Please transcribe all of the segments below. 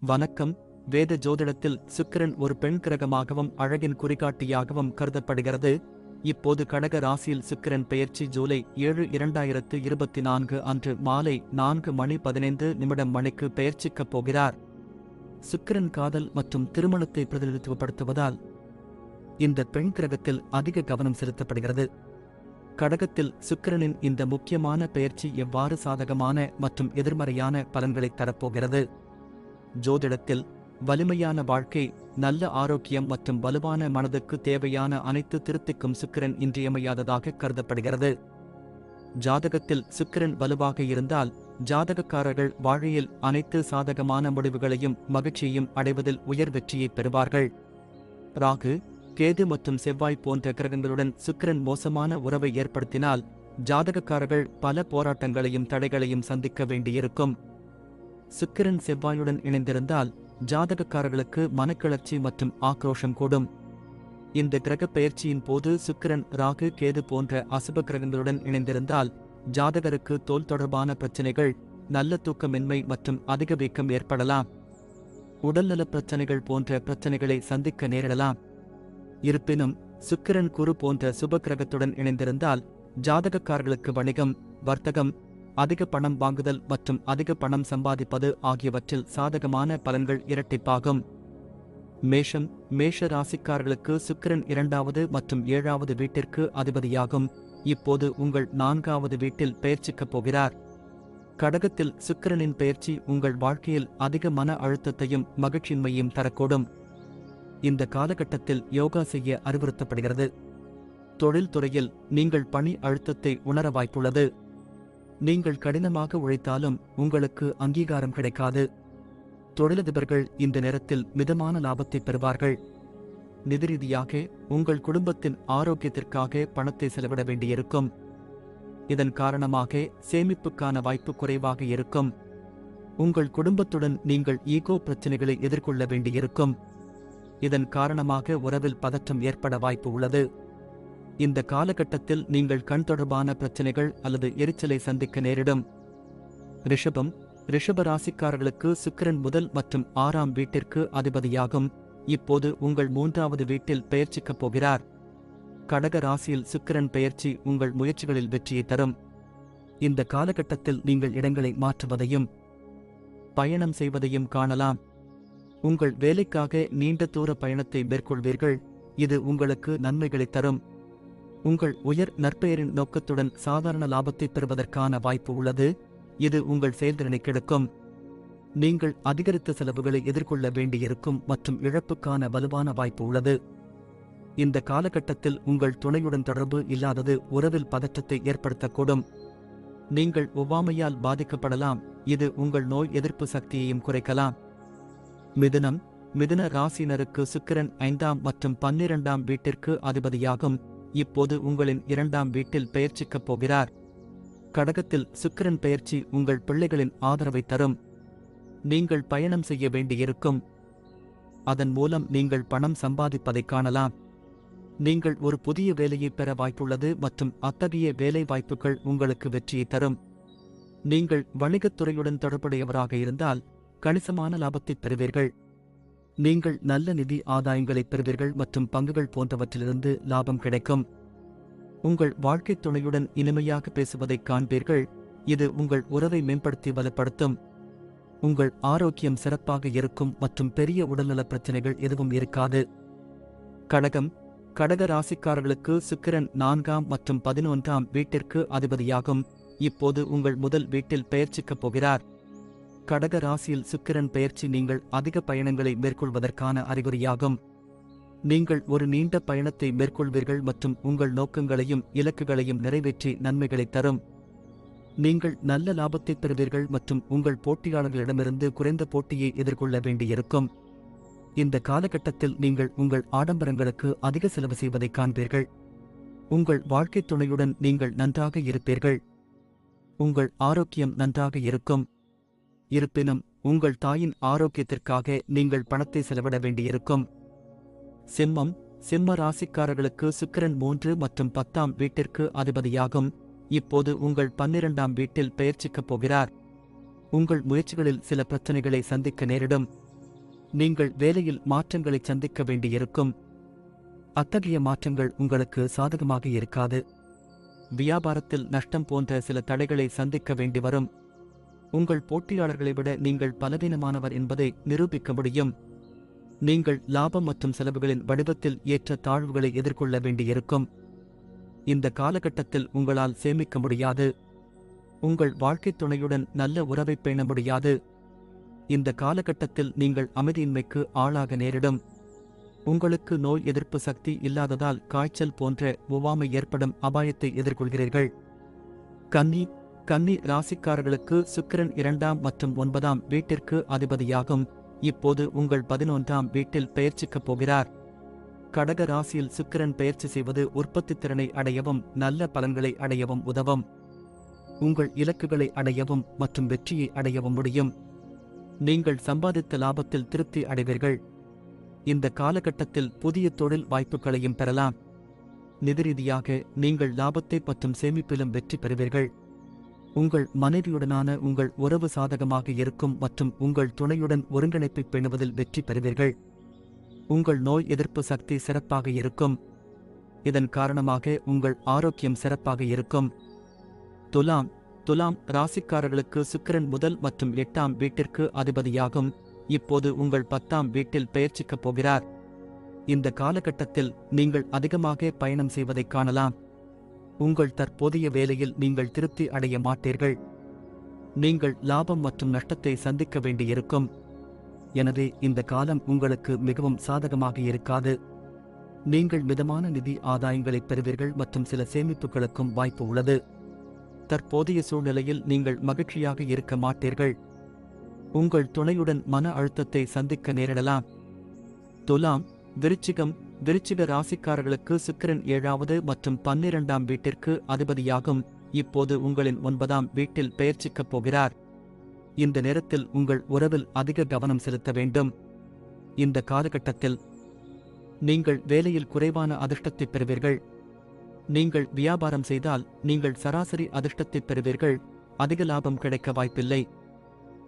வணக்கம். வேத ஜோதிடத்தில் சுக்கிரன் ஒரு பெண் கிரகமாகவும் அழகின் குறிகாட்டியாகவும் கருதப்படுகிறது. இப்போது கடக ராசியில் சுக்கிரன் பெயர்ச்சி ஜூலை 7, 2024 அன்று மாலை 4:15 மணிக்கு பெயர்ச்சிக்கப் போகிறார். சுக்கிரன் காதல் மற்றும் திருமணத்தை பிரதிநிதித்துவப்படுத்துவதால் இந்த பெண் கிரகத்தில் அதிக கவனம் செலுத்தப்படுகிறது. கடகத்தில் சுக்கிரனின் இந்த முக்கியமான பெயர்ச்சி எவ்வாறு சாதகமான மற்றும் எதிர்மறையான பலன்களை தரப்போகிறது? ஜோதிடத்தில் வலிமையான வாழ்க்கை, நல்ல ஆரோக்கியம் மற்றும் வலுவான மனதுக்கு தேவையான அனைத்து திருப்திக்கும் சுக்கிரன் இன்றியமையாததாக கருதப்படுகிறது. ஜாதகத்தில் சுக்கிரன் வலுவாக இருந்தால் ஜாதகக்காரர்கள் வாழ்க்கையில் அனைத்து சாதகமான முடிவுகளையும் மகிழ்ச்சியையும் அடைவதில் உயர் வெற்றியை பெறுவார்கள். ராகு, கேது மற்றும் செவ்வாய் போன்ற கிரகங்களுடன் சுக்கிரன் மோசமான உறவை ஏற்படுத்தினால் ஜாதகக்காரர்கள் பல போராட்டங்களையும் தடைகளையும் சந்திக்க வேண்டியிருக்கும். சுக்கிரன் செவ்வாயுடன் இணைந்திருந்தால் ஜாதகக்காரர்களுக்கு மனக்கிளர்ச்சி மற்றும் ஆக்ரோஷம் கூடும். இந்த கிரக பெயர்ச்சியின் போது சுக்கிரன், ராகு, கேது போன்ற அசுப கிரகங்களுடன் இணைந்திருந்தால் ஜாதகருக்கு தோல் தொடர்பான பிரச்சினைகள், நல்ல தூக்கமின்மை மற்றும் அதிக வீக்கம் ஏற்படலாம். உடல்நலப் பிரச்சினைகள் போன்ற பிரச்சினைகளை சந்திக்க நேரிடலாம். இருப்பினும் சுக்கிரன், குரு போன்ற சுப கிரகத்துடன் இணைந்திருந்தால் ஜாதகக்காரர்களுக்கு வணிகம், வர்த்தகம், அதிக பணம் வாங்குதல் மற்றும் அதிக பணம் சம்பாதிப்பது ஆகியவற்றில் சாதகமான பலன்கள் இரட்டிப்பாகும். மேஷம், மேஷ ராசிக்காரர்களுக்கு சுக்கிரன் 2வது மற்றும் 7வது வீட்டிற்கு அதிபதியாகும். இப்போது உங்கள் 4வது வீட்டில் பெயர்ச்சிக்கப் போகிறார். கடகத்தில் சுக்கிரனின் பெயர்ச்சி உங்கள் வாழ்க்கையில் அதிக மன அழுத்தத்தையும் மகிழ்ச்சியின்மையும் தரக்கூடும். இந்த காலகட்டத்தில் யோகா செய்ய அறிவுறுத்தப்படுகிறது. தொழில் துறையில் நீங்கள் பணி அழுத்தத்தை உணர வாய்ப்புள்ளது. நீங்கள் கடினமாக உழைத்தாலும் உங்களுக்கு அங்கீகாரம் கிடைக்காது. தொழிலதிபர்கள் இந்த நேரத்தில் மிதமான லாபத்தை பெறுவார்கள். நிதி ரீதியாக உங்கள் குடும்பத்தின் ஆரோக்கியத்திற்காக பணத்தை செலவிட வேண்டியிருக்கும். இதன் காரணமாக சேமிப்புக்கான வாய்ப்பு குறைவாக இருக்கும். உங்கள் குடும்பத்துடன் நீங்கள் ஈகோ பிரச்சினைகளை எதிர்கொள்ள வேண்டியிருக்கும். இதன் காரணமாக உறவில் பதற்றம் ஏற்பட வாய்ப்பு உள்ளது. இந்த காலகட்டத்தில் நீங்கள் கண் தொடர்பான பிரச்சினைகள் அல்லது எரிச்சலை சந்திக்க நேரிடும். ரிஷபம், ரிஷப ராசிக்காரர்களுக்கு சுக்கிரன் முதல் மற்றும் 6ஆம் வீட்டிற்கு அதிபதியாகும். இப்போது உங்கள் 3வது வீட்டில் பெயர்ச்சிக்கப் போகிறார். கடக ராசியில் சுக்கிரன் பெயர்ச்சி உங்கள் முயற்சிகளில் வெற்றியை தரும். இந்த காலகட்டத்தில் நீங்கள் இடங்களை மாற்றுவதையும் பயணம் செய்வதையும் காணலாம். உங்கள் வேலைக்காக நீண்ட தூர பயணத்தை மேற்கொள்வீர்கள். இது உங்களுக்கு நன்மைகளை தரும். உங்கள் உயர் நற்பெயரின் நோக்கத்துடன் சாதாரண லாபத்தை பெறுவதற்கான வாய்ப்பு உள்ளது. இது உங்கள் செயல்திறனை கெடுக்கும். நீங்கள் அதிகரித்த செலவுகளை எதிர்கொள்ள வேண்டியிருக்கும் மற்றும் இழப்புக்கான வலுவான வாய்ப்பு உள்ளது. இந்த காலகட்டத்தில் உங்கள் துணையுடன் தொடர்பு இல்லாதது உறவில் பதற்றத்தை ஏற்படுத்தக்கூடும். நீங்கள் ஒவ்வாமையால் பாதிக்கப்படலாம். இது உங்கள் நோய் எதிர்ப்பு சக்தியையும் குறைக்கலாம். மிதுனம், மிதுன ராசியினருக்கு சுக்கிரன் 5ஆம் மற்றும் 12ஆம் வீட்டிற்கு அதிபதியாகும். இப்போது உங்களின் 2ஆம் வீட்டில் பெயர்ச்சிக்கப் போகிறார். கடகத்தில் சுக்கிரன் பெயர்ச்சி உங்கள் பிள்ளைகளின் ஆதரவை தரும். நீங்கள் பயணம் செய்ய வேண்டியிருக்கும். அதன் மூலம் நீங்கள் பணம் சம்பாதிப்பதைக் காணலாம். நீங்கள் ஒரு புதிய வேலையை பெற வாய்ப்புள்ளது மற்றும் அத்தகைய வேலை வாய்ப்புகள் உங்களுக்கு வெற்றியை தரும். நீங்கள் வணிகத்துறையுடன் தொடர்புடையவராக இருந்தால் கணிசமான லாபத்தை பெறுவீர்கள். நீங்கள் நல்ல நிதி ஆதாயங்களைப் பெறுவீர்கள் மற்றும் பங்குகள் போன்றவற்றிலிருந்து லாபம் கிடைக்கும். உங்கள் வாழ்க்கைத் துணையுடன் இனிமையாக பேசுவதைக் காண்பீர்கள். இது உங்கள் உறவை மேம்படுத்தி வலுப்படுத்தும். உங்கள் ஆரோக்கியம் சிறப்பாக இருக்கும் மற்றும் பெரிய உடல்நலப் பிரச்சினைகள் எதுவும் இருக்காது. கடகம், கடக ராசிக்காரர்களுக்கு சுக்கிரன் 4ஆம் மற்றும் 11ஆம் வீட்டிற்கு அதிபதியாகும். இப்போது உங்கள் முதல் வீட்டில் பெயர்ச்சிக்கப் போகிறார். கடக ராசியில் சுக்கிரன் பெயர்ச்சி நீங்கள் அதிக பயணங்களை மேற்கொள்வதற்கான அறிகுறியாகும். நீங்கள் ஒரு நீண்ட பயணத்தை மேற்கொள்வீர்கள் மற்றும் உங்கள் நோக்கங்களையும் இலக்குகளையும் நிறைவேற்றி நன்மைகளை தரும். நீங்கள் நல்ல லாபத்தை பெறுவீர்கள் மற்றும் உங்கள் போட்டியாளர்களிடமிருந்து குறைந்த போட்டியை எதிர்கொள்ள வேண்டியிருக்கும். இந்த காலகட்டத்தில் நீங்கள் உங்கள் ஆடம்பரங்களுக்கு அதிக செலவு செய்வதைக் காண்பீர்கள். உங்கள் வாழ்க்கைத் துணையுடன் நீங்கள் நன்றாக இருப்பீர்கள். உங்கள் ஆரோக்கியம் நன்றாக இருக்கும். இருப்பினும் உங்கள் தாயின் ஆரோக்கியத்திற்காக நீங்கள் பணத்தை செலவிட வேண்டியிருக்கும். சிம்மம், சிம்ம ராசிக்காரர்களுக்கு சுக்கிரன் 3 மற்றும் 10ஆம் வீட்டிற்கு அதிபதியாகும். இப்போது உங்கள் 12ஆம் வீட்டில் பெயர்ச்சிக்கப் போகிறார். உங்கள் முயற்சிகளில் சில பிரச்சனைகளை சந்திக்க நேரிடும். நீங்கள் வேலையில் மாற்றங்களை சந்திக்க வேண்டியிருக்கும். அத்தகைய மாற்றங்கள் உங்களுக்கு சாதகமாக இருக்காது. வியாபாரத்தில் நஷ்டம் போன்ற சில தடைகளை சந்திக்க வேண்டி வரும். உங்கள் போட்டியாளர்களை விட நீங்கள் பலவீனமானவர் என்பதை நிரூபிக்க முடியும். நீங்கள் லாபம் மற்றும் செலவுகளின் வடிவத்தில் ஏற்ற தாழ்வுகளை எதிர்கொள்ள வேண்டியிருக்கும். இந்த காலகட்டத்தில் உங்களால் சேமிக்க முடியாது. உங்கள் வாழ்க்கைத் துணையுடன் நல்ல உறவை பேண முடியாது. இந்த காலகட்டத்தில் நீங்கள் அமைதியின்மைக்கு ஆளாக நேரிடும். உங்களுக்கு நோய் எதிர்ப்பு சக்தி இல்லாததால் காய்ச்சல் போன்ற ஒவ்வாமை ஏற்படும் அபாயத்தை எதிர்கொள்கிறீர்கள். கன்னி ராசிக்காரர்களுக்கு சுக்கிரன் 2ஆம் மற்றும் 9ஆம் வீட்டிற்கு அதிபதியாகும். இப்போது உங்கள் 11ஆம் வீட்டில் பெயர்ச்சிக்கப் போகிறார். கடக ராசியில் சுக்கிரன் பெயர்ச்சி செய்வது உற்பத்தி திறனை அடையவும் நல்ல பலன்களை அடையவும் உதவும். உங்கள் இலக்குகளை அடையவும் மற்றும் வெற்றியை அடையவும் முடியும். நீங்கள் சம்பாதித்த லாபத்தில் திருப்தி அடைவீர்கள். இந்த காலகட்டத்தில் புதிய தொழில் வாய்ப்புகளையும் பெறலாம். நிதி ரீதியாக நீங்கள் லாபத்தை மற்றும் சேமிப்பிலும் வெற்றி பெறுவீர்கள். உங்கள் மனைவியுடனான உங்கள் உறவு சாதகமாக இருக்கும் மற்றும் உங்கள் துணையுடன் ஒருங்கிணைப்பை பேணுவதில் வெற்றி பெறுவீர்கள். உங்கள் நோய் எதிர்ப்பு சக்தி சிறப்பாக இருக்கும். இதன் காரணமாக உங்கள் ஆரோக்கியம் சிறப்பாக இருக்கும். துலாம் ராசிக்காரர்களுக்கு சுக்கிரன் முதல் மற்றும் 8ஆம் வீட்டிற்கு அதிபதியாகும். இப்போது உங்கள் 10ஆம் வீட்டில் பெயர்ச்சிக்கப் போகிறார். இந்த காலகட்டத்தில் நீங்கள் அதிகமாக பயணம் செய்வதைக் காணலாம். உங்கள் தற்போதைய வேலையில் நீங்கள் திருப்தி அடைய மாட்டீர்கள். நீங்கள் லாபம் மற்றும் நஷ்டத்தை சந்திக்க வேண்டியிருக்கும். எனவே இந்த காலம் உங்களுக்கு மிகவும் சாதகமாக இருக்காது. நீங்கள் மிதமான நிதி ஆதாயங்களைப் பெறுவீர்கள் மற்றும் சில சேமிப்புகளுக்கும் வாய்ப்பு உள்ளது. தற்போதைய சூழ்நிலையில் நீங்கள் மகிழ்ச்சியாக இருக்க மாட்டீர்கள். உங்கள் துணையுடன் மன அழுத்தத்தை சந்திக்க நேரிடலாம். துலாம் விருச்சிக ராசிக்காரர்களுக்கு சுக்கிரன் 7வது மற்றும் 12ஆம் வீட்டிற்கு அதிபதியாகும். இப்போது உங்களின் 9ஆம் வீட்டில் பெயர்ச்சிக்கப் போகிறார். இந்த நேரத்தில் உங்கள் உறவில் அதிக கவனம் செலுத்த வேண்டும். இந்த காலகட்டத்தில் நீங்கள் வேலையில் குறைவான அதிர்ஷ்டத்தை பெறுவீர்கள். நீங்கள் வியாபாரம் செய்தால் நீங்கள் சராசரி அதிர்ஷ்டத்தை பெறுவீர்கள். அதிக லாபம் கிடைக்க வாய்ப்பில்லை.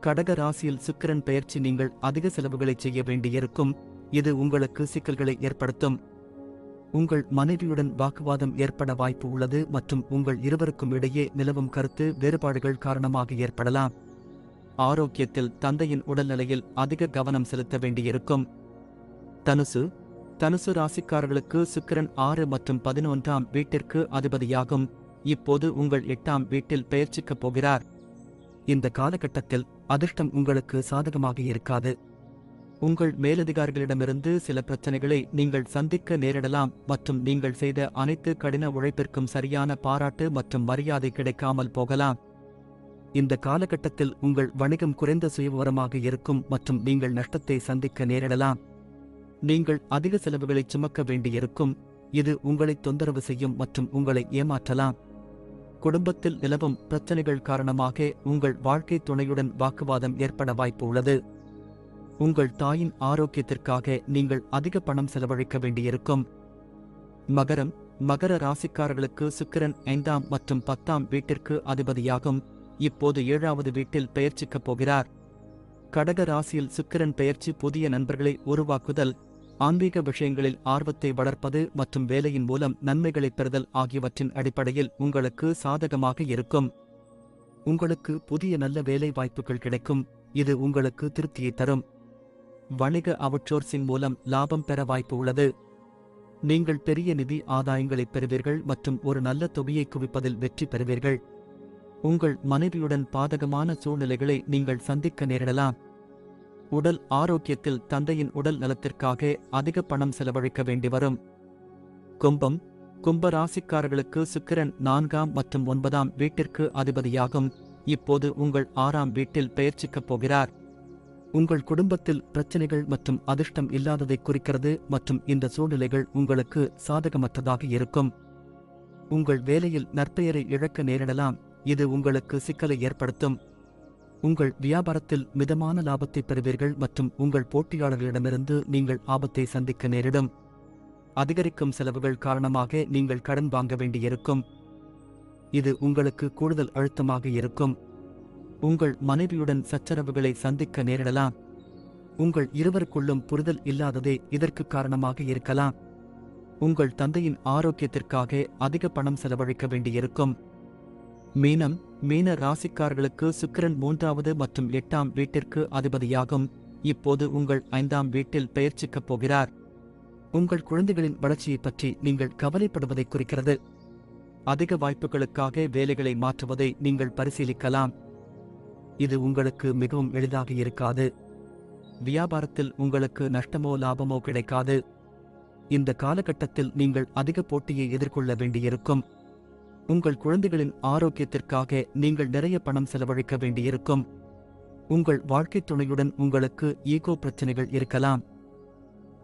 கடக ராசியில் சுக்கிரன் பெயர்ச்சி நீங்கள் அதிக செலவுகளை செய்ய வேண்டியிருக்கும். இது உங்களுக்கு சிக்கல்களை ஏற்படுத்தும். உங்கள் மனைவியுடன் வாக்குவாதம் ஏற்பட வாய்ப்பு உள்ளது மற்றும் உங்கள் இருவருக்கும் இடையே நிலவும் கருத்து வேறுபாடுகள் காரணமாக ஏற்படலாம். ஆரோக்கியத்தில் தந்தையின் உடல்நிலையில் அதிக கவனம் செலுத்த வேண்டியிருக்கும். தனுசு ராசிக்காரர்களுக்கு சுக்கிரன் 6 மற்றும் 11ஆம் வீட்டிற்கு அதிபதியாகும். இப்போது உங்கள் 8ஆம் வீட்டில் பெயர்ச்சிக்கப் போகிறார். இந்த காலகட்டத்தில் அதிர்ஷ்டம் உங்களுக்கு சாதகமாக இருக்காது. உங்கள் மேலதிகாரிகளிடமிருந்து சில பிரச்சனைகளை நீங்கள் சந்திக்க நேரிடலாம் மற்றும் நீங்கள் செய்த அனைத்து கடின உழைப்பிற்கும் சரியான பாராட்டு மற்றும் மரியாதை கிடைக்காமல் போகலாம். இந்த காலகட்டத்தில் உங்கள் வணிகம் குறைந்த சுயவிவரமாக இருக்கும் மற்றும் நீங்கள் நஷ்டத்தை சந்திக்க நேரிடலாம். நீங்கள் அதிக செலவுகளை சுமக்க வேண்டியிருக்கும். இது உங்களை தொந்தரவு செய்யும் மற்றும் உங்களை ஏமாற்றலாம். குடும்பத்தில் நிலவும் பிரச்சனைகள் காரணமாக உங்கள் வாழ்க்கை துணையுடன் வாக்குவாதம் ஏற்பட வாய்ப்பு உள்ளது. உங்கள் தாயின் ஆரோக்கியத்திற்காக நீங்கள் அதிக பணம் செலவழிக்க வேண்டியிருக்கும். மகர ராசிக்காரர்களுக்கு சுக்கிரன் 5ஆம் மற்றும் 10ஆம் வீட்டிற்கு அதிபதியாகும். இப்போது 7வது வீட்டில் பெயர்ச்சிக்கப் போகிறார். கடக ராசியில் சுக்கிரன் பெயர்ச்சி புதிய நண்பர்களை உருவாக்குதல், ஆன்மீக விஷயங்களில் ஆர்வத்தை வளர்ப்பது மற்றும் வேலையின் மூலம் நன்மைகளை பெறுதல் ஆகியவற்றின் அடிப்படையில் உங்களுக்கு சாதகமாக இருக்கும். உங்களுக்கு புதிய நல்ல வேலை வாய்ப்புகள் கிடைக்கும். இது உங்களுக்கு திருப்தியை தரும். வணிக அவுட்சோர்சிங் மூலம் லாபம் பெற வாய்ப்பு உள்ளது. நீங்கள் பெரிய நிதி ஆதாயங்களைப் பெறுவீர்கள் மற்றும் ஒரு நல்ல தொகையை குவிப்பதில் வெற்றி பெறுவீர்கள். உங்கள் மனைவியுடன் பாதகமான சூழ்நிலைகளை நீங்கள் சந்திக்க நேரிடலாம். உடல் ஆரோக்கியத்தில் தந்தையின் உடல் நலத்திற்காக அதிக பணம் செலவழிக்க வேண்டி வரும். கும்ப ராசிக்காரர்களுக்கு சுக்கிரன் 4ஆம் மற்றும் 9ஆம் வீட்டிற்கு அதிபதியாகும். இப்போது உங்கள் 6ஆம் வீட்டில் பெயர்ச்சிக்கப் போகிறார். உங்கள் குடும்பத்தில் பிரச்சனைகள் மற்றும் அதிர்ஷ்டம் இல்லாததை குறிக்கிறது மற்றும் இந்த சூழ்நிலைகள் உங்களுக்கு சாதகமற்றதாக இருக்கும். உங்கள் வேலையில் நற்பெயரை இழக்க நேரிடலாம். இது உங்களுக்கு சிக்கலை ஏற்படுத்தும். உங்கள் வியாபாரத்தில் மிதமான லாபத்தை பெறுவீர்கள் மற்றும் உங்கள் போட்டியாளர்களிடமிருந்து நீங்கள் ஆபத்தை சந்திக்க நேரிடும். அதிகரிக்கும் செலவுகள் காரணமாக நீங்கள் கடன் வாங்க வேண்டியிருக்கும். இது உங்களுக்கு கூடுதல் அழுத்தமாக இருக்கும். உங்கள் மனைவியுடன் சச்சரவுகளை சந்திக்க நேரிடலாம். உங்கள் இருவருக்குள்ளும் புரிதல் இல்லாததே இதற்கு காரணமாக இருக்கலாம். உங்கள் தந்தையின் ஆரோக்கியத்திற்காக அதிக பணம் செலவழிக்க வேண்டியிருக்கும். மீனம் மீன ராசிக்காரர்களுக்கு சுக்கிரன் 3வது மற்றும் 8ஆம் வீட்டிற்கு அதிபதியாகும். இப்போது உங்கள் 5ஆம் வீட்டில் பெயர்ச்சிக்கப் போகிறார். உங்கள் குழந்தைகளின் வளர்ச்சியைப் பற்றி நீங்கள் கவலைப்படுவதை குறிக்கிறது. அதிக வாய்ப்புகளுக்காக வேலைகளை மாற்றுவதை நீங்கள் பரிசீலிக்கலாம். இது உங்களுக்கு மிகவும் எளிதாக இருக்காது. வியாபாரத்தில் உங்களுக்கு நஷ்டமோ லாபமோ கிடைக்காது. இந்த காலகட்டத்தில் நீங்கள் அதிக போட்டியை எதிர்கொள்ள வேண்டியிருக்கும். உங்கள் குழந்தைகளின் ஆரோக்கியத்திற்காக நீங்கள் நிறைய பணம் செலவழிக்க வேண்டியிருக்கும். உங்கள் வாழ்க்கைத் துணையுடன் உங்களுக்கு ஈகோ பிரச்சனைகள் இருக்கலாம்.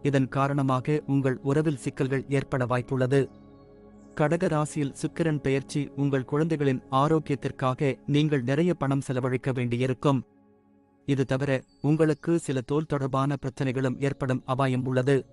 இதன் காரணமாக உங்கள் உறவில் சிக்கல்கள் ஏற்பட வாய்ப்புள்ளது. கடக ராசியில் சுக்கிரன் பெயர்ச்சி உங்கள் குழந்தைகளின் ஆரோக்கியத்திற்காக நீங்கள் நிறைய பணம் செலவழிக்க வேண்டியிருக்கும். இது தவிர உங்களுக்கு சில தோல் தொடர்பான பிரச்சனைகளும் ஏற்படும் அபாயம் உள்ளது.